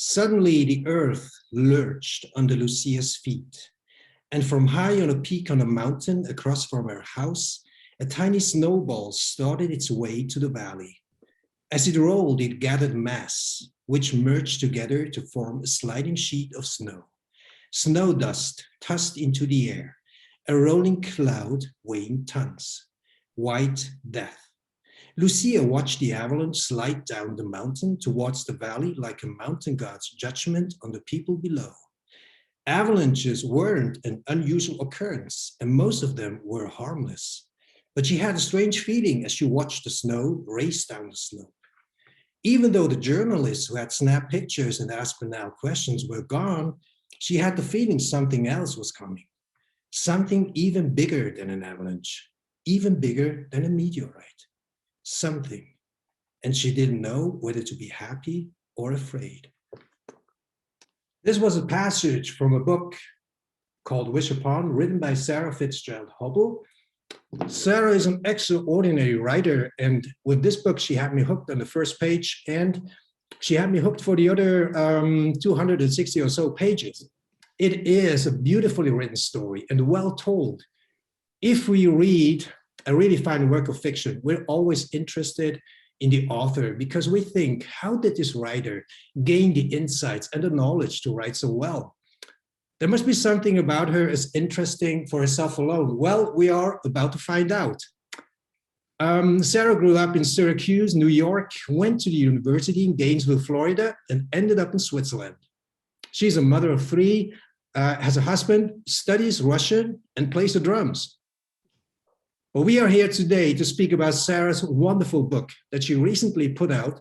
Suddenly the earth lurched under Lucia's feet, and from high on a peak on a mountain across from her house, a tiny snowball started its way to the valley. As it rolled, it gathered mass, which merged together to form a sliding sheet of snow. Snow dust tossed into the air, a rolling cloud weighing tons. White death. Lucia watched the avalanche slide down the mountain towards the valley like a mountain god's judgment on the people below. Avalanches weren't an unusual occurrence, and most of them were harmless. But she had a strange feeling as she watched the snow race down the slope. Even though the journalists who had snapped pictures and asked banal questions were gone, she had the feeling something else was coming. Something even bigger than an avalanche, even bigger than a meteorite. Something, and she didn't know whether to be happy or afraid. This was a passage from a book called Wish Upon, written by Sarah Fitzgerald Hobel. Sarah is an extraordinary writer, and with this book she had me hooked on the first page, and she had me hooked for the other 260 or so pages. It is a beautifully written story and well told. If we read a really fine work of fiction, we're always interested in the author because we think, how did this writer gain the insights and the knowledge to write so well? There must be something about her as interesting for herself alone. Well, we are about to find out. Sarah grew up in Syracuse, New York, went to the university in Gainesville, Florida, and ended up in Switzerland. She's a mother of three, has a husband, studies Russian, and plays the drums. Well, we are here today to speak about Sarah's wonderful book that she recently put out,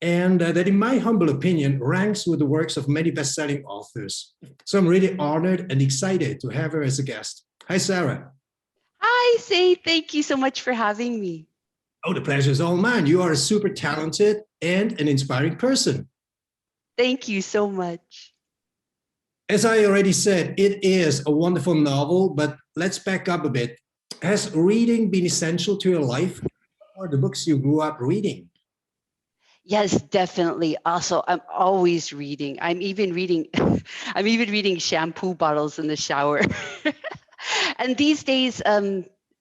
and that, in my humble opinion, ranks with the works of many best-selling authors. So I'm really honored and excited to have her as a guest. Hi, Sarah. Hi, Say. Thank you so much for having me. Oh, the pleasure is all mine. You are a super talented and an inspiring person. Thank you so much. As I already said, it is a wonderful novel, but let's back up a bit. Has reading been essential to your life, or the books you grew up reading? Yes, definitely. Also, I'm always reading. I'm even reading shampoo bottles in the shower. And these days,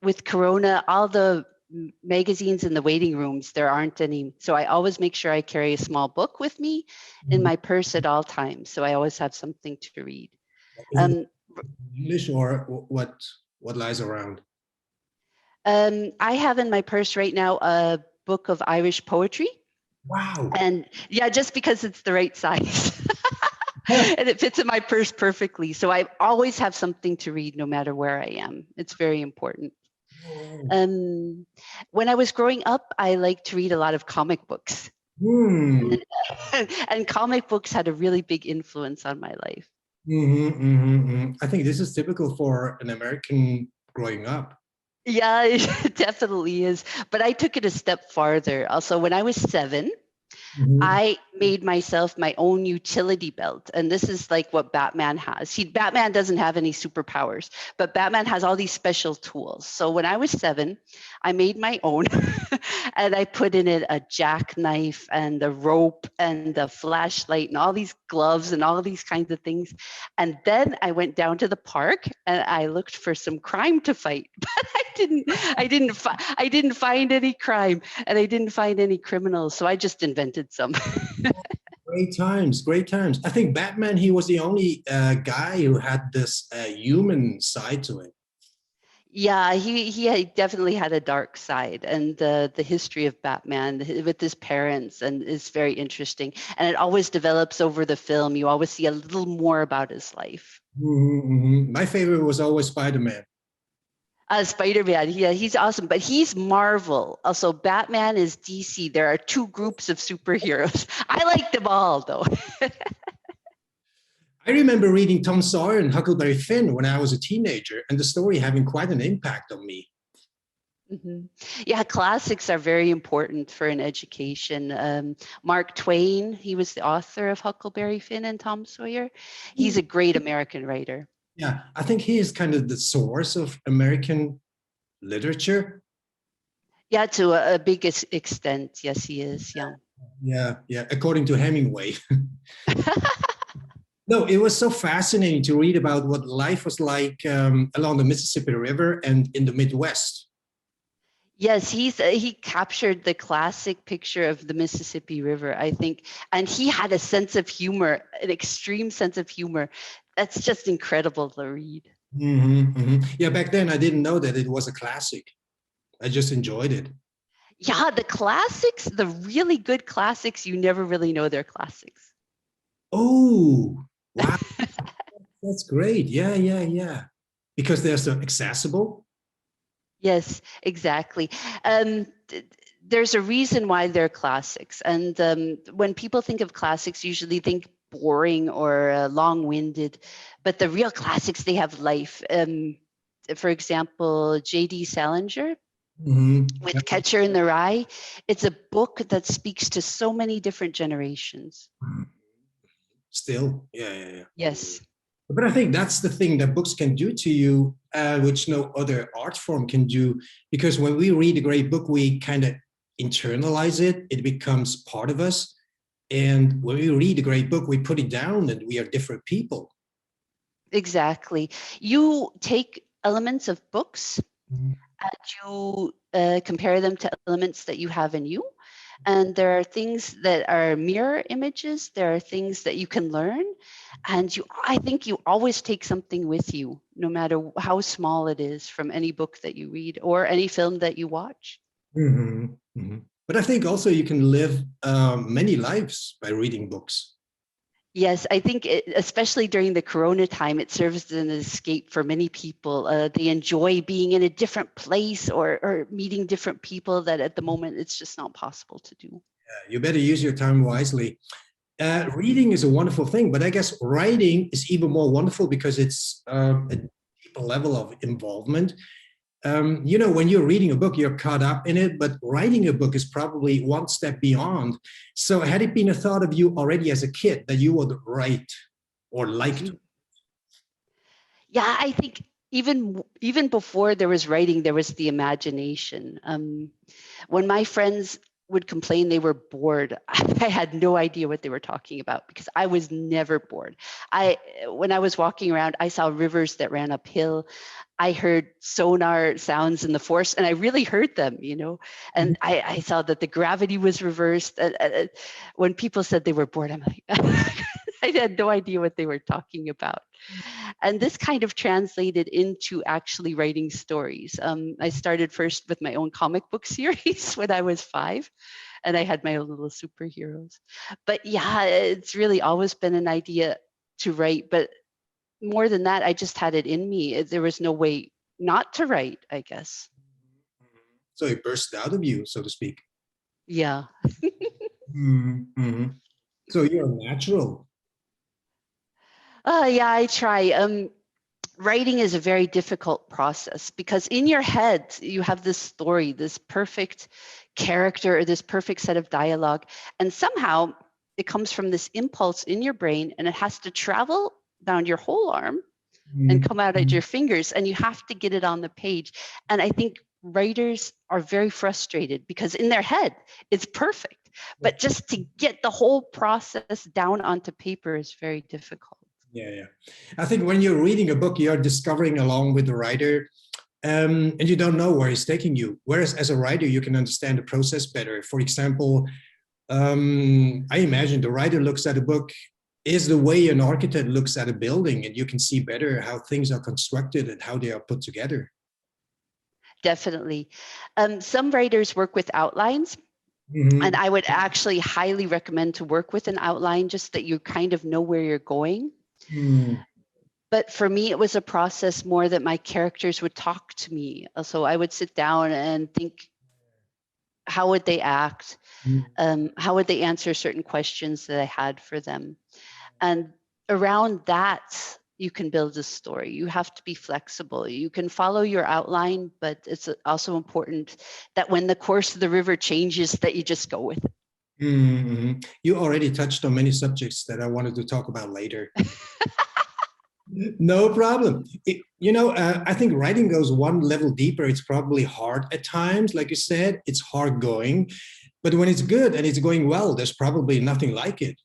with Corona, all the magazines in the waiting rooms, there aren't any. So I always make sure I carry a small book with me in my purse at all times. So I always have something to read. English or what lies around? I have in my purse right now a book of Irish poetry. Wow. And yeah, just because it's the right size. And it fits in my purse perfectly. So I always have something to read no matter where I am. It's very important. When I was growing up, I liked to read a lot of comic books. And comic books had a really big influence on my life. I think this is typical for an American growing up. Yeah, it definitely is. But I took it a step farther. Also, when I was 7, I made myself my own utility belt. And this is like what Batman has. Batman doesn't have any superpowers, but Batman has all these special tools. So when I was 7, I made my own and I put in it a jackknife and a rope and a flashlight and all these gloves and all these kinds of things. And then I went down to the park and I looked for some crime to fight, but I didn't find any crime and I didn't find any criminals. So I just invented some. Great times, great times. I think Batman, he was the only guy who had this human side to it. Yeah, he definitely had a dark side, and the history of Batman with his parents and is very interesting. And it always develops over the film. You always see a little more about his life. My favorite was always Spider-Man. Spider-Man, yeah, he's awesome, but he's Marvel. Also, Batman is DC. There are 2 groups of superheroes. I like them all, though. I remember reading Tom Sawyer and Huckleberry Finn when I was a teenager, and the story having quite an impact on me. Yeah, classics are very important for an education. Mark Twain, he was the author of Huckleberry Finn and Tom Sawyer. He's a great American writer. Yeah, I think he is kind of the source of American literature. Yeah, to a big extent. Yes, he is. Yeah. Yeah. According to Hemingway. No, it was so fascinating to read about what life was like along the Mississippi River and in the Midwest. Yes, he captured the classic picture of the Mississippi River, I think, and he had a sense of humor, an extreme sense of humor. That's just incredible to read. Yeah, back then I didn't know that it was a classic. I just enjoyed it. Yeah, the classics, the really good classics, you never really know they're classics. Oh, wow. That's great. Yeah. Because they're so accessible. Yes, exactly. There's a reason why they're classics. And when people think of classics, usually think boring or long-winded, but the real classics, they have life. For example, J.D. Salinger with Catcher in the Rye, it's a book that speaks to so many different generations. Still, yeah. Yes. But I think that's the thing that books can do to you, which no other art form can do. Because when we read a great book, we kind of internalize it. It becomes part of us. And when we read a great book, we put it down and we are different people. Exactly. You take elements of books Mhm. and you compare them to elements that you have in you. And there are things that are mirror images. There are things that you can learn. And I think you always take something with you, no matter how small it is, from any book that you read or any film that you watch. But I think also you can live many lives by reading books. Yes, I think especially during the Corona time, it serves as an escape for many people. They enjoy being in a different place or meeting different people that at the moment it's just not possible to do. Yeah, you better use your time wisely. Reading is a wonderful thing, but I guess writing is even more wonderful because it's a deeper level of involvement. When you're reading a book, you're caught up in it, but writing a book is probably one step beyond. So had it been a thought of you already as a kid that you would write or like to? Yeah, I think even before there was writing, there was the imagination. When my friends would complain they were bored, I had no idea what they were talking about because I was never bored. When I was walking around, I saw rivers that ran uphill. I heard sonar sounds in the forest, and I really heard them, and I saw that the gravity was reversed. When people said they were bored, I'm like, I had no idea what they were talking about. And this kind of translated into actually writing stories. I started first with my own comic book series when I was 5, and I had my own little superheroes. But yeah, it's really always been an idea to write. But more than that, I just had it in me. There was no way not to write, I guess. So it burst out of you, so to speak. Yeah. So you're natural. Yeah, I try. Writing is a very difficult process because in your head you have this story, this perfect character, or this perfect set of dialogue, and somehow it comes from this impulse in your brain and it has to travel down your whole arm and come out at your fingers, and you have to get it on the page. And I think writers are very frustrated because in their head it's perfect, but just to get the whole process down onto paper is very difficult. Yeah. I think when you're reading a book, you're discovering along with the writer, and you don't know where he's taking you. Whereas as a writer, you can understand the process better. For example, I imagine the writer looks at a book is the way an architect looks at a building, and you can see better how things are constructed and how they are put together. Definitely. Some writers work with outlines. And I would actually highly recommend to work with an outline, just that you kind of know where you're going. But for me, it was a process more that my characters would talk to me. So I would sit down and think, how would they act? How would they answer certain questions that I had for them? And around that, you can build a story. You have to be flexible. You can follow your outline, but it's also important that when the course of the river changes, that you just go with it. You already touched on many subjects that I wanted to talk about later. No problem. I think writing goes one level deeper. It's probably hard at times, like you said, it's hard going. But when it's good and it's going well, there's probably nothing like it.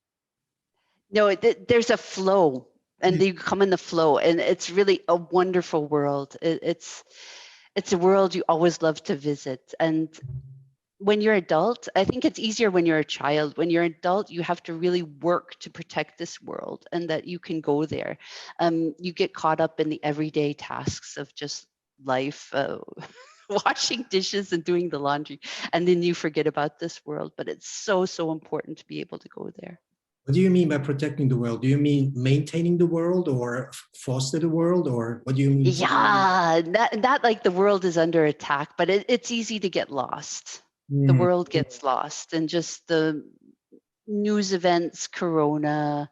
No, there's a flow, and you come in the flow, and it's really a wonderful world. It's a world you always love to visit. And when you're adult, I think it's easier when you're a child. When you're an adult, you have to really work to protect this world, and that you can go there. You get caught up in the everyday tasks of just life, washing dishes and doing the laundry, and then you forget about this world. But it's so, so important to be able to go there. What do you mean by protecting the world? Do you mean maintaining the world or foster the world, or what do you mean? Yeah, that like the world is under attack, but it's easy to get lost. The Mm, world gets lost, and just the news events, Corona,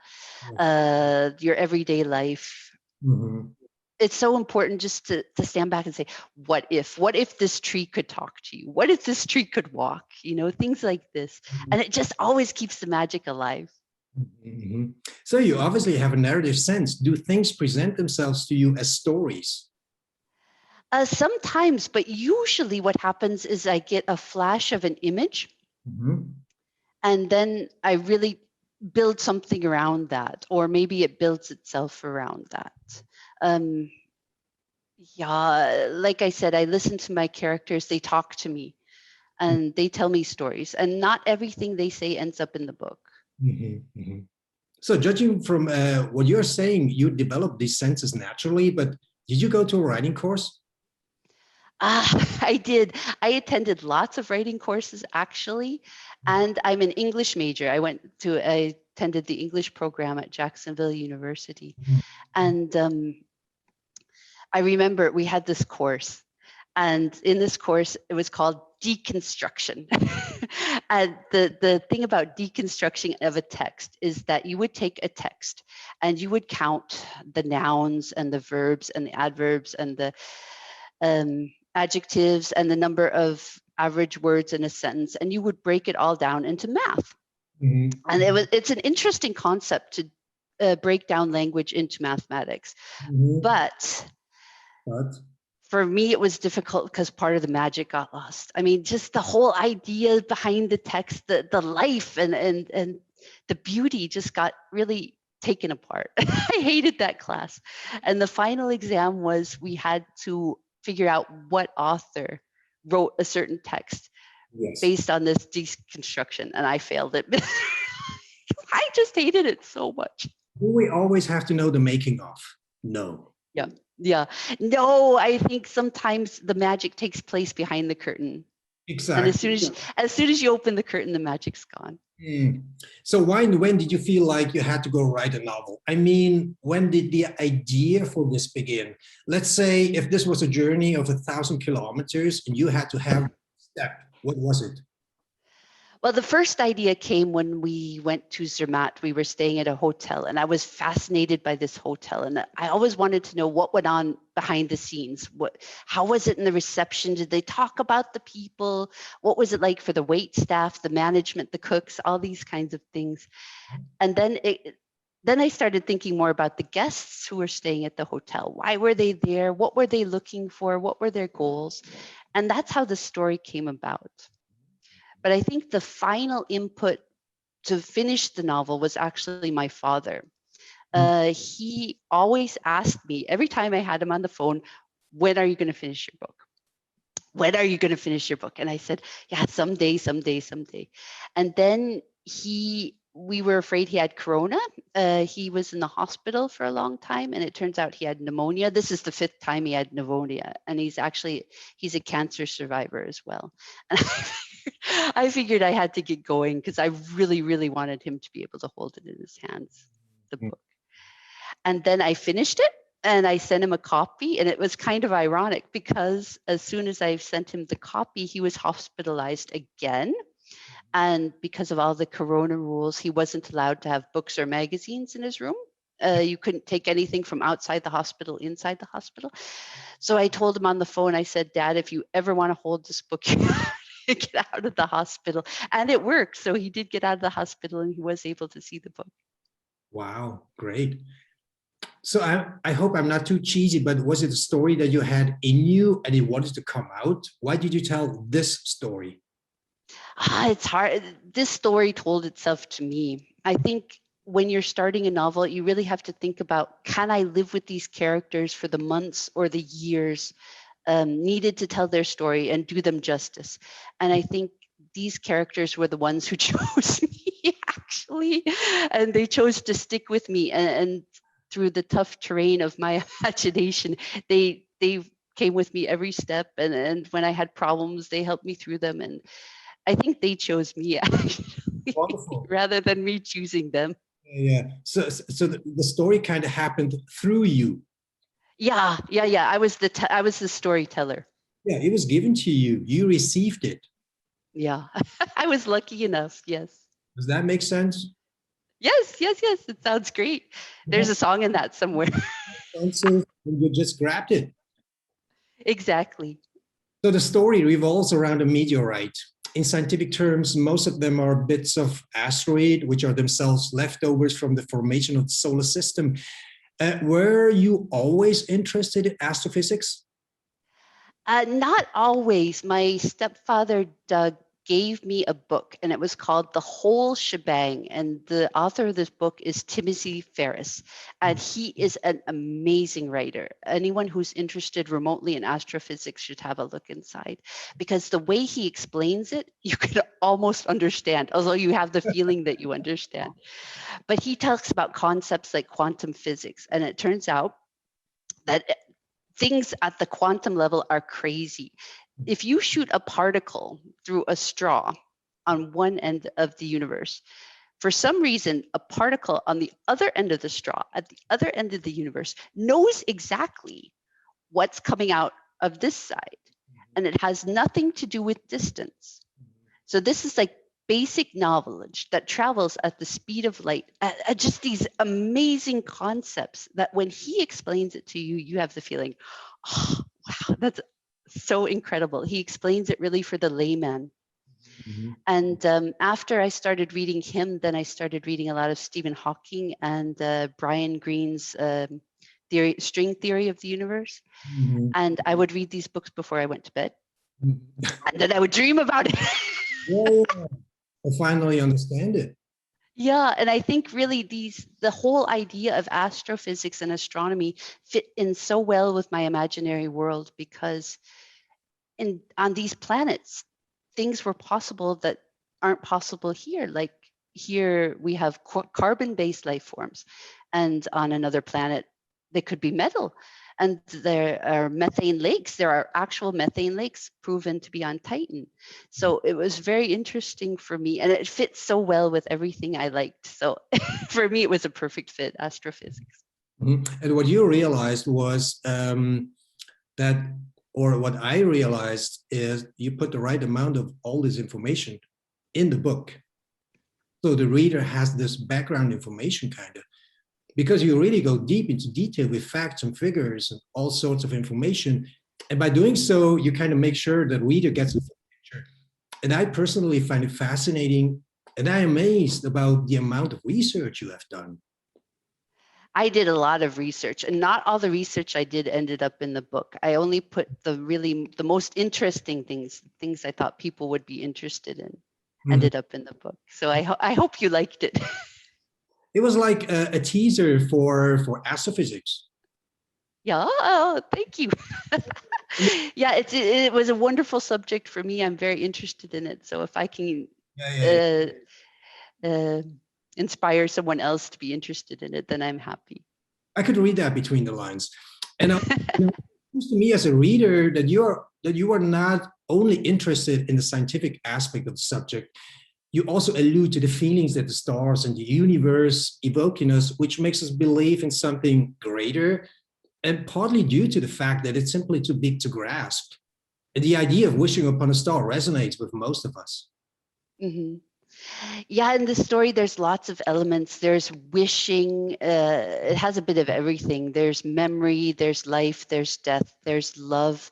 your everyday life. mhm. It's so important just to stand back and say, what if this tree could talk to you? What if this tree could walk? Things like this. And it just always keeps the magic alive. Mhm. So you obviously have a narrative sense. Do things present themselves to you as stories? Sometimes, but usually what happens is I get a flash of an image, Mhm. and then I really build something around that, or maybe it builds itself around that. Um, yeah, like I said, I listen to my characters, they talk to me, and they tell me stories, and not everything they say ends up in the book. Mhm, mhm. So judging from what you're saying, you developed these senses naturally, but did you go to a writing course? I did. I attended lots of writing courses actually, and I'm an English major. I attended the English program at Jacksonville University, and I remember we had this course, and in this course it was called deconstruction. And the thing about deconstruction of a text is that you would take a text and you would count the nouns and the verbs and the adverbs and the adjectives and the number of average words in a sentence, and you would break it all down into math. Mhm. And it's an interesting concept to break down language into mathematics. Mhm. But But for me, it was difficult because part of the magic got lost. I mean, just the whole idea behind the text, the life and the beauty just got really taken apart. I hated that class. And the final exam was we had to figure out what author wrote a certain text yes, based on this deconstruction, and I failed it. I just hated it so much. do we always have to know the making of? No. Yeah. Yeah. No, I think sometimes the magic takes place behind the curtain. And as Exactly. soon as you open the curtain, the magic's gone. Mm. So why and when did you feel like you had to go write a novel? I mean, when did the idea for this begin? Let's say if this was a journey of 1,000 kilometers and you had to have a step, what was it? Well, the first idea came when we went to Zermatt. We were staying at a hotel, and I was fascinated by this hotel. And I always wanted to know what went on behind the scenes. How was it in the reception? Did they talk about the people? What was it like for the wait staff, the management, the cooks, all these kinds of things? And then I started thinking more about the guests who were staying at the hotel. Why were they there? What were they looking for? What were their goals? And that's how the story came about. But I think the final input to finish the novel was actually my father. He always asked me every time I had him on the phone, when are you going to finish your book? When are you going to finish your book? And I said, yeah, someday, someday, someday. And then we were afraid he had corona. He was in the hospital for a long time, and it turns out he had pneumonia. This is the fifth time he had pneumonia, and he's a cancer survivor as well. And I figured I had to get going because I really, really wanted him to be able to hold it in his hands, the book. And then I finished it and I sent him a copy. And it was kind of ironic because as soon as I sent him the copy, he was hospitalized again. And because of all the corona rules, he wasn't allowed to have books or magazines in his room. You couldn't take anything from outside the hospital inside the hospital. So I told him on the phone, I said, Dad, if you ever want to hold this book, you get out of the hospital. And it worked. So he did get out of the hospital and he was able to see the book. Wow, great. So I hope I'm not too cheesy, but was it a story that you had in you and it wanted to come out? Why did you tell this story? It's hard. This story told itself to me. I think when you're starting a novel, you really have to think about, can I live with these characters for the months or the years needed to tell their story and do them justice? And I think these characters were the ones who chose me, actually, and they chose to stick with me. And through the tough terrain of my imagination, they came with me every step. And when I had problems, they helped me through them. And I think they chose me, actually, Wonderful. rather than me choosing them. Yeah. So the story kind of happened through you. Yeah. I was the storyteller. Yeah, it was given to you. You received it. Yeah, I was lucky enough. Yes. Does that make sense? Yes. It sounds great. Yeah. There's a song in that somewhere. Answers, and you just grabbed it. Exactly. So the story revolves around a meteorite. In scientific terms, most of them are bits of asteroid, which are themselves leftovers from the formation of the solar system. Were you always interested in astrophysics? Not always. My stepfather, Doug, gave me a book, and it was called The Whole Shebang. And the author of this book is Timothy Ferris, and he is an amazing writer. Anyone who's interested remotely in astrophysics should have a look inside, because the way he explains it, you can almost understand, although you have the feeling that you understand. But he talks about concepts like quantum physics, and it turns out that things at the quantum level are crazy. If you shoot a particle through a straw on one end of the universe, for some reason, a particle on the other end of the straw, at the other end of the universe, knows exactly what's coming out of this side. And it has nothing to do with distance. So this is like basic knowledge that travels at the speed of light, just these amazing concepts that when he explains it to you, you have the feeling, oh, wow, that's so incredible. He explains it really for the layman. Mhm. And after I started reading him, then I started reading a lot of Stephen Hawking and Brian Greene's string theory of the universe. Mhm. And I would read these books before I went to bed. Mhm. And then I would dream about it. Yeah, I finally understand it. Yeah, and I think really the whole idea of astrophysics and astronomy fit in so well with my imaginary world, because on these planets, things were possible that aren't possible here. Like here we have carbon-based life forms, and on another planet they could be metal. And there are methane lakes. There are actual methane lakes proven to be on Titan. So it was very interesting for me, and it fits so well with everything I liked. So for me, it was a perfect fit, astrophysics. Mhm. And what you realized was that, or what I realized is you put the right amount of all this information in the book. So the reader has this background information kind of, because you really go deep into detail with facts and figures and all sorts of information. And by doing so, you kind of make sure that reader gets a full picture. And I personally find it fascinating, and I'm amazed about the amount of research you have done. I did a lot of research, and not all the research I did ended up in the book. I only put the most interesting things I thought people would be interested in, Mhm. ended up in the book. So I hope you liked it. It was like a teaser for astrophysics. Yeah, oh, thank you. Yeah, it was a wonderful subject for me. I'm very interested in it. So if I can Yeah. uh, uh, inspire someone else to be interested in it, then I'm happy. I could read that between the lines. And it seems to me as a reader that you are not only interested in the scientific aspect of the subject, you also allude to the feelings that the stars and the universe evoke in us, which makes us believe in something greater, and partly due to the fact that it's simply too big to grasp. And the idea of wishing upon a star resonates with most of us. Hmm. Yeah, in the story, there's lots of elements. There's wishing. It has a bit of everything. There's memory, there's life, there's death, there's love.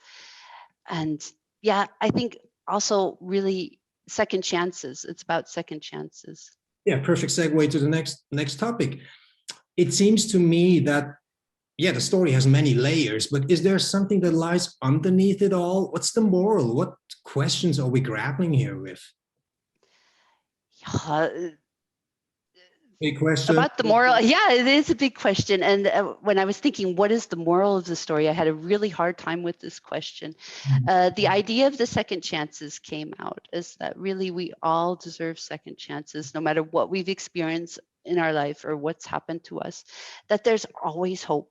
And yeah, I think also really second chances. It's about second chances. Yeah, perfect segue to the next topic. It seems to me that yeah, the story has many layers, but is there something that lies underneath it all? What's the moral? What questions are we grappling here with? Big question. About the moral, yeah, it is a big question. And when I was thinking, what is the moral of the story? I had a really hard time with this question. The idea of the second chances came out, is that really we all deserve second chances, no matter what we've experienced in our life or what's happened to us, that there's always hope.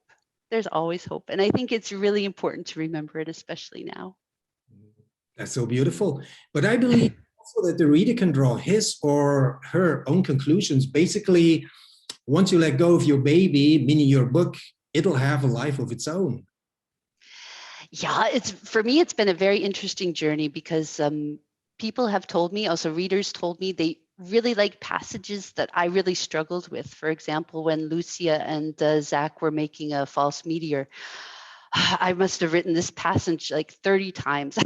There's always hope. And I think it's really important to remember it, especially now. That's so beautiful. But I believe also that the reader can draw his or her own conclusions. Basically, once you let go of your baby, meaning your book, it'll have a life of its own. Yeah, for me, it's been a very interesting journey because people have told me, also readers told me, they really like passages that I really struggled with. For example, when Lucia and Zach were making a false meteor, I must have written this passage like 30 times.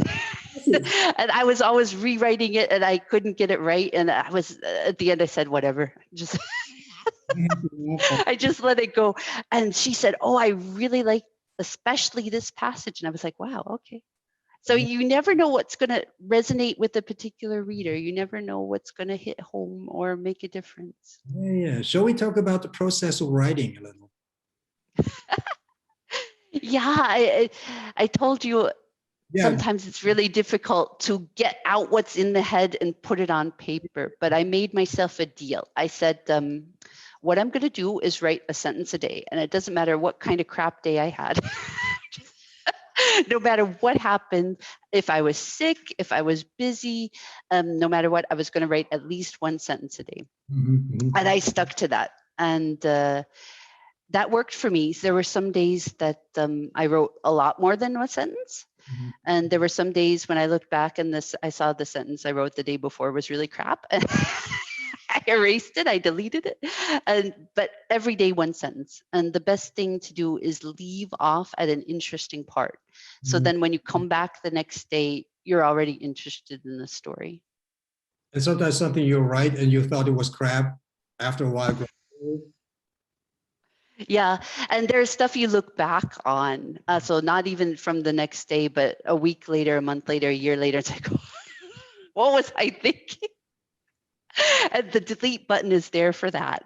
And I was always rewriting it and I couldn't get it right. And I was, at the end, I said, whatever, just, I just let it go. And she said, oh, I really like, especially this passage. And I was like, wow, okay. So you never know what's going to resonate with a particular reader. You never know what's going to hit home or make a difference. Yeah. Shall we talk about the process of writing a little? Yeah, I told you, sometimes it's really difficult to get out what's in the head and put it on paper. But I made myself a deal. I said, what I'm going to do is write a sentence a day. And it doesn't matter what kind of crap day I had. No matter what happened, if I was sick, if I was busy, no matter what, I was going to write at least one sentence a day. And I stuck to that. And that worked for me. There were some days that I wrote a lot more than one sentence. And there were some days when I looked back and I saw the sentence I wrote the day before was really crap. And I erased it, I deleted it. But every day, one sentence. And the best thing to do is leave off at an interesting part. So then when you come back the next day, you're already interested in the story. And sometimes something you write and you thought it was crap, after a while. Yeah, and there's stuff you look back on. So not even from the next day, but a week later, a month later, a year later, it's like, what was I thinking? And the delete button is there for that.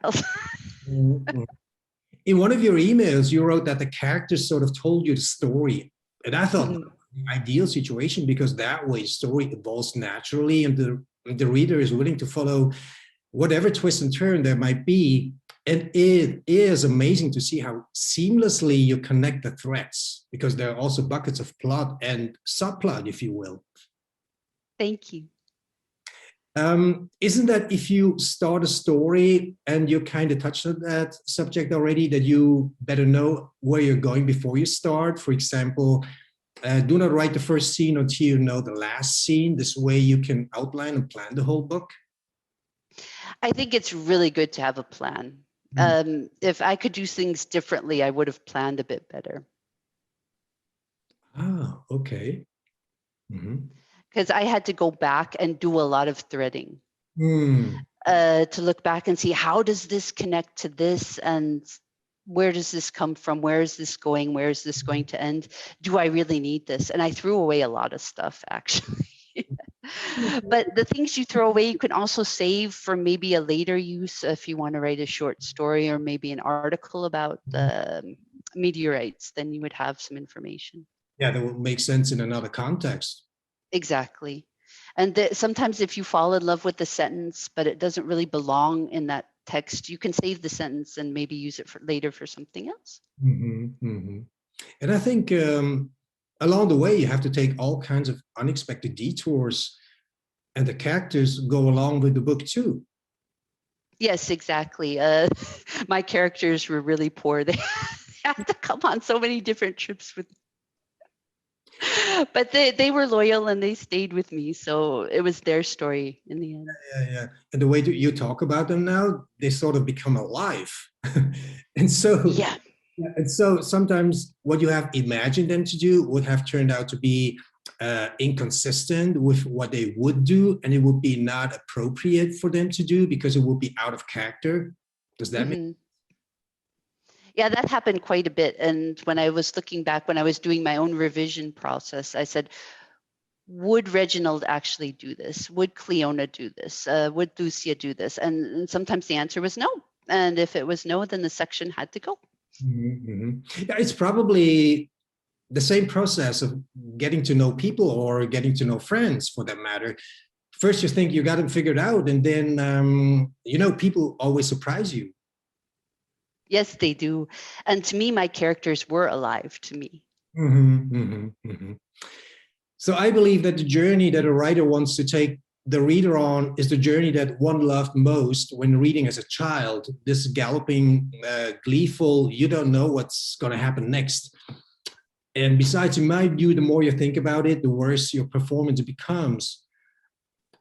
In one of your emails, you wrote that the characters sort of told you the story. And I thought the ideal situation, because that way story evolves naturally and the reader is willing to follow whatever twist and turn there might be. And it is amazing to see how seamlessly you connect the threads, because there are also buckets of plot and subplot, if you will. Thank you. Isn't that if you start a story and you kind of touched on that subject already, that you better know where you're going before you start? For example, do not write the first scene until you know the last scene. This way you can outline and plan the whole book. I think it's really good to have a plan. If I could do things differently, I would have planned a bit better. Oh, okay. Because I had to go back and do a lot of threading to look back and see, how does this connect to this, and where does this come from? Where is this going? Where is this going to end? Do I really need this? And I threw away a lot of stuff, actually. But the things you throw away, you can also save for maybe a later use if you want to write a short story or maybe an article about meteorites. Then you would have some information. Yeah, that would make sense in another context. Exactly. And sometimes if you fall in love with the sentence, but it doesn't really belong in that text, you can save the sentence and maybe use it for later for something else. And I think along the way, you have to take all kinds of unexpected detours, and the characters go along with the book too. Yes, exactly. My characters were really poor. They have to come on so many different trips with me. But they were loyal and they stayed with me. So it was their story in the end. Yeah. And the way that you talk about them now, they sort of become alive. And so, and so sometimes what you have imagined them to do would have turned out to be inconsistent with what they would do, and it would be not appropriate for them to do because it would be out of character. Does that make sense? Yeah, that happened quite a bit. And when I was looking back, when I was doing my own revision process, I said, would Reginald actually do this? Would Cleona do this? Would Lucia do this? And sometimes the answer was no. And if it was no, then the section had to go. Yeah, it's probably the same process of getting to know people or getting to know friends for that matter. First, you think you got them figured out, and then, people always surprise you. Yes, they do. And to me, my characters were alive to me. So I believe that the journey that a writer wants to take the reader on is the journey that one loved most when reading as a child. This galloping, gleeful, you don't know what's going to happen next. And besides, in my view, the more you think about it, the worse your performance becomes.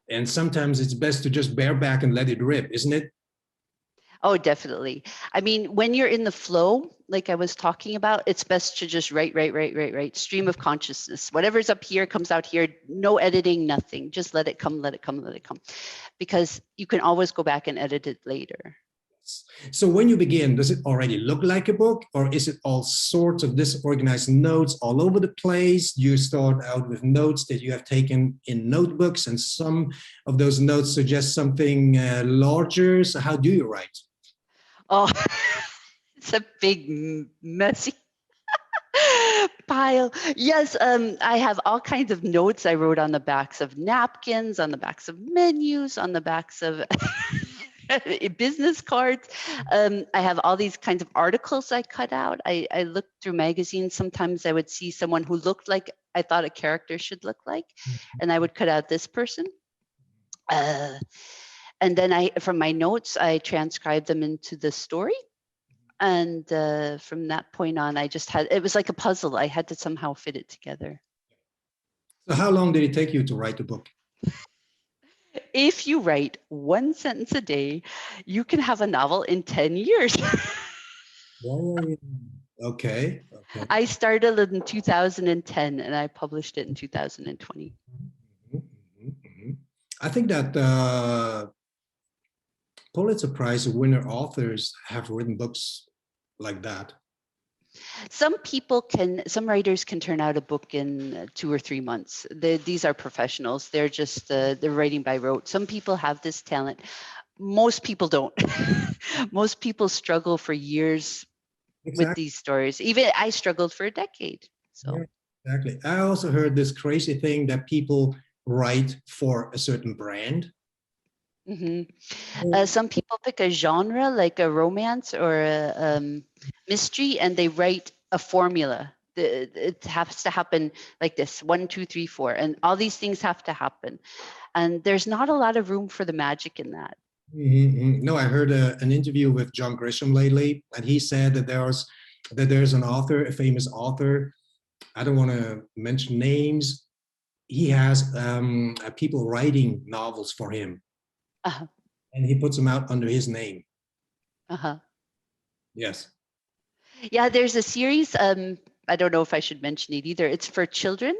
And sometimes it's best to just bear back and let it rip, isn't it? Oh, definitely. I mean, when you're in the flow, like I was talking about, it's best to just write, stream of consciousness. Whatever's up here comes out here, no editing, nothing. Just let it come, let it come, let it come. Because you can always go back and edit it later. So when you begin, does it already look like a book, or is it all sorts of disorganized notes all over the place? Do you start out with notes that you have taken in notebooks, and some of those notes suggest something larger? So how do you write? Oh, it's a big, messy pile. Yes, I have all kinds of notes I wrote on the backs of napkins, on the backs of menus, on the backs of business cards. I have all these kinds of articles I cut out. I looked through magazines. Sometimes I would see someone who looked like I thought a character should look like, and I would cut out this person. And then from my notes, I transcribed them into the story. And from that point on, it was like a puzzle. I had to somehow fit it together. So how long did it take you to write the book? If you write one sentence a day, you can have a novel in 10 years. Okay. I started in 2010 and I published it in 2020. I think that Pulitzer Prize winner authors have written books like that. Some writers can turn out a book in 2 or 3 months. These are professionals. They're just, they're writing by rote. Some people have this talent. Most people don't. Most people struggle for years with these stories. Even I struggled for a decade. So yeah, exactly. I also heard this crazy thing that people write for a certain brand. Some people pick a genre like a romance or a mystery, and they write a formula. It has to happen like this: 1, 2, 3, 4, and all these things have to happen. And there's not a lot of room for the magic in that. No, I heard an interview with John Grisham lately, and he said that there's an author, a famous author. I don't want to mention names. He has people writing novels for him, and he puts them out under his name. Yes. Yeah, there's a series. I don't know if I should mention it either. It's for children,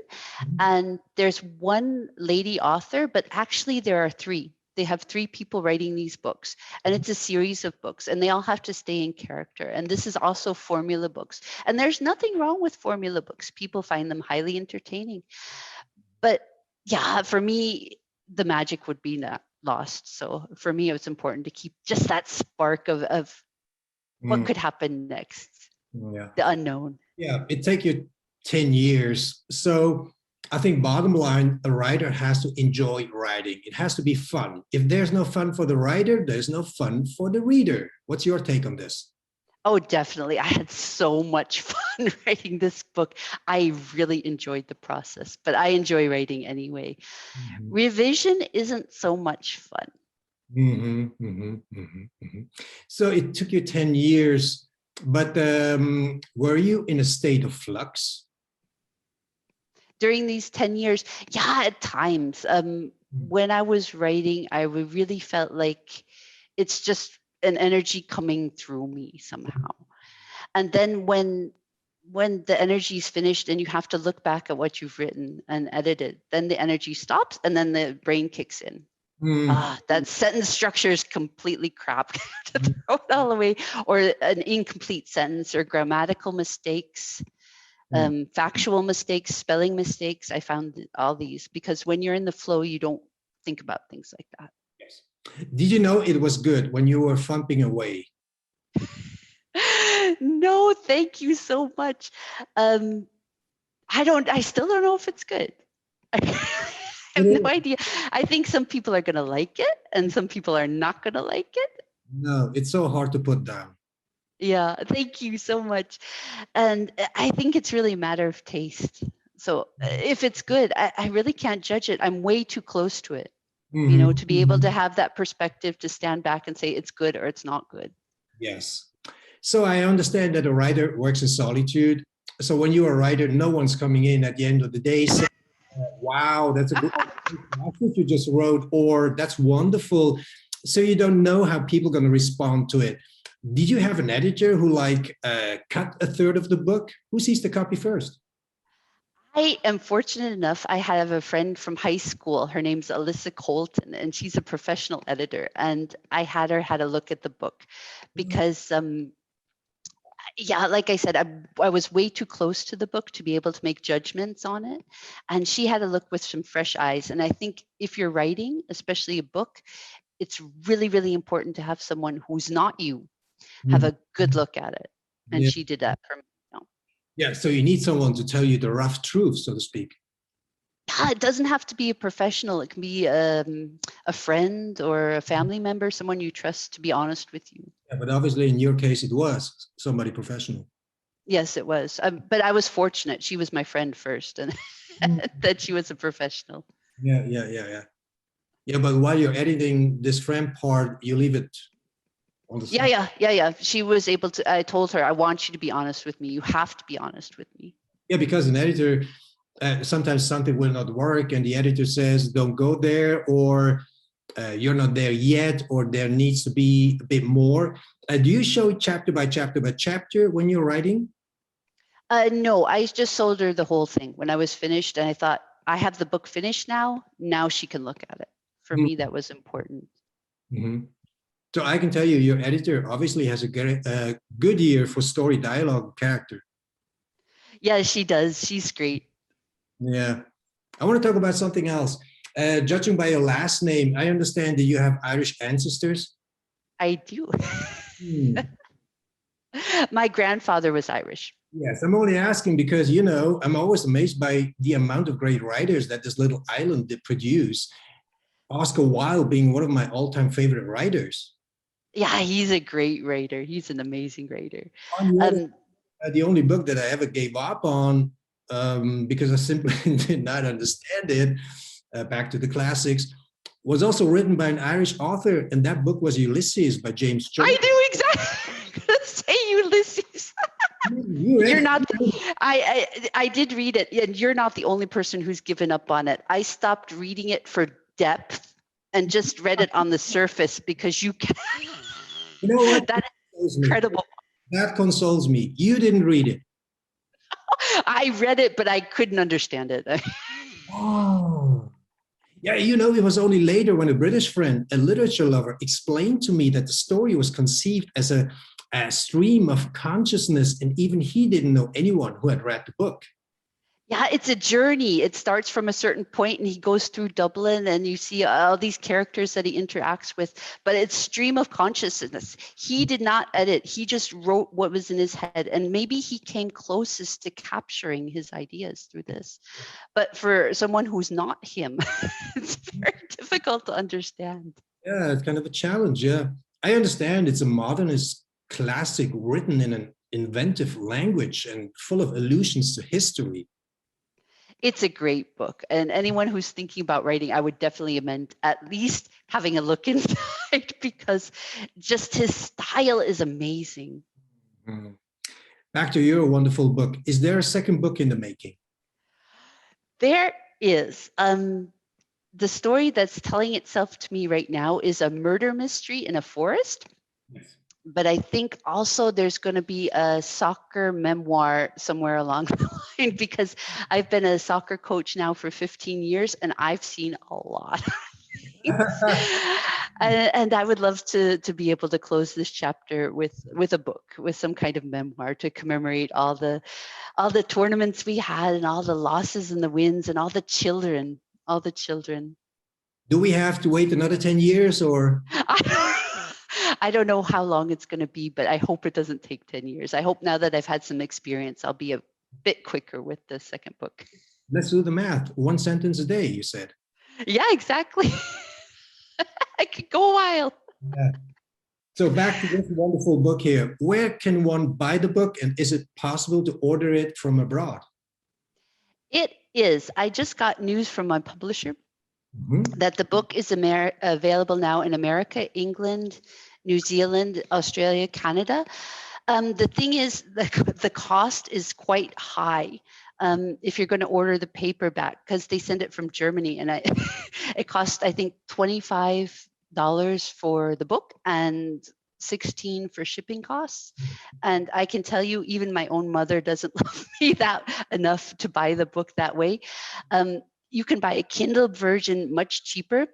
and there's one lady author, but actually there are 3. They have 3 people writing these books, and it's a series of books, and they all have to stay in character. And this is also formula books. And there's nothing wrong with formula books. People find them highly entertaining. But yeah, for me, the magic would be not lost. So for me, it was important to keep just that spark of what could happen next. Yeah. The unknown. Yeah, it takes you 10 years. So I think bottom line, a writer has to enjoy writing. It has to be fun. If there's no fun for the writer, there's no fun for the reader. What's your take on this? Oh, definitely. I had so much fun writing this book. I really enjoyed the process, but I enjoy writing anyway. Revision isn't so much fun. So it took you 10 years, but were you in a state of flux? During these 10 years, yeah, at times. When I was writing, I really felt like it's just an energy coming through me somehow. And then when the energy is finished and you have to look back at what you've written and edit it, then the energy stops and then the brain kicks in. That sentence structure is completely crap. To throw it all away, or an incomplete sentence, or grammatical mistakes, factual mistakes, spelling mistakes. I found all these because when you're in the flow, you don't think about things like that. Yes. Did you know it was good when you were thumping away? No, thank you so much. I still don't know if it's good. I have no idea. I think some people are going to like it and some people are not going to like it. No, it's so hard to put down. Yeah, thank you so much. And I think it's really a matter of taste. So if it's good, I really can't judge it. I'm way too close to it, to be able to have that perspective to stand back and say it's good or it's not good. Yes. So I understand that a writer works in solitude. So when you're a writer, no one's coming in at the end of the day saying, wow, that's a good what you just wrote, or that's wonderful. So you don't know how people are going to respond to it. Did you have an editor who cut a third of the book? Who sees the copy first? I am fortunate enough. I have a friend from high school. Her name's Alyssa Colton, and she's a professional editor. And I had her had a look at the book because, like I said, I was way too close to the book to be able to make judgments on it. And she had a look with some fresh eyes. And I think if you're writing, especially a book, it's really, really important to have someone who's not you have a good look at it. And she did that for me. Yeah, so you need someone to tell you the rough truth, so to speak. Yeah, it doesn't have to be a professional. It can be a friend or a family member, someone you trust to be honest with you. Yeah, but obviously in your case, it was somebody professional. Yes, it was. But I was fortunate. She was my friend first, and that she was a professional. Yeah. Yeah, but while you're editing this friend part, you leave it on the side. Yeah. She was able to, I told her, I want you to be honest with me. You have to be honest with me. Yeah, because an editor, sometimes something will not work and the editor says, don't go there, or you're not there yet, or there needs to be a bit more. Do you show chapter by chapter by chapter when you're writing? No, I just sold her the whole thing when I was finished. And I thought, I have the book finished now. Now she can look at it. For me, that was important. So I can tell you, your editor obviously has a good ear for story, dialogue, character. Yeah, she does. She's great. Yeah. I want to talk about something else. Judging by your last name, I understand that you have Irish ancestors. I do. My grandfather was Irish. Yes, I'm only asking because, I'm always amazed by the amount of great writers that this little island did produce. Oscar Wilde being one of my all-time favorite writers. Yeah, he's a great writer. He's an amazing writer. The only book that I ever gave up on because I simply did not understand it, back to the classics, was also written by an Irish author, and that book was Ulysses by James Joyce. I knew exactly going to say Ulysses. You're not. I did read it, and you're not the only person who's given up on it. I stopped reading it for depth and just read it on the surface because you can. You know what? That is incredible. That consoles me. You didn't read it. I read it, but I couldn't understand it. Oh. Yeah, it was only later when a British friend, a literature lover, explained to me that the story was conceived as a stream of consciousness, and even he didn't know anyone who had read the book. Yeah, it's a journey. It starts from a certain point and he goes through Dublin and you see all these characters that he interacts with, but it's stream of consciousness. He did not edit. He just wrote what was in his head, and maybe he came closest to capturing his ideas through this. But for someone who's not him, it's very difficult to understand. Yeah, it's kind of a challenge. Yeah, I understand it's a modernist classic written in an inventive language and full of allusions to history. It's a great book, and anyone who's thinking about writing, I would definitely recommend at least having a look inside because just his style is amazing. Back to your wonderful book. Is there a second book in the making? There is. The story that's telling itself to me right now is a murder mystery in a forest. Yes. But I think also there's going to be a soccer memoir somewhere along the line because I've been a soccer coach now for 15 years and I've seen a lot of And I would love to be able to close this chapter with a book, with some kind of memoir to commemorate all the tournaments we had and all the losses and the wins and all the children. Do we have to wait another 10 years or? I don't know how long it's going to be, but I hope it doesn't take 10 years. I hope now that I've had some experience, I'll be a bit quicker with the second book. Let's do the math. 1 sentence a day, you said. Yeah, exactly. I could go a while. Yeah. So back to this wonderful book here. Where can one buy the book, and is it possible to order it from abroad? It is. I just got news from my publisher that the book is available now in America, England, New Zealand, Australia, Canada. The thing is, the cost is quite high if you're going to order the paperback, because they send it from Germany, and it costs, I think, $25 for the book and $16 for shipping costs. And I can tell you, even my own mother doesn't love me that enough to buy the book that way. You can buy a Kindle version much cheaper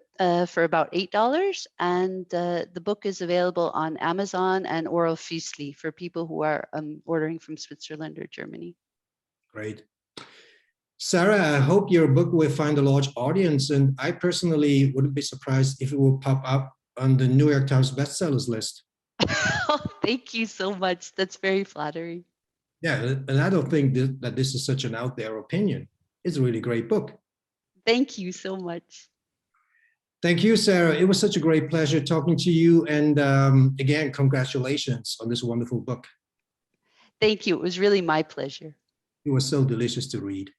for about $8, and the book is available on Amazon and Oral Füssli for people who are ordering from Switzerland or Germany. Great. Sarah, I hope your book will find a large audience, and I personally wouldn't be surprised if it will pop up on the New York Times bestsellers list. Oh, thank you so much. That's very flattering. Yeah, and I don't think that this is such an out there opinion. It's a really great book. Thank you so much. Thank you, Sarah. It was such a great pleasure talking to you. And again, congratulations on this wonderful book. Thank you. It was really my pleasure. It was so delicious to read.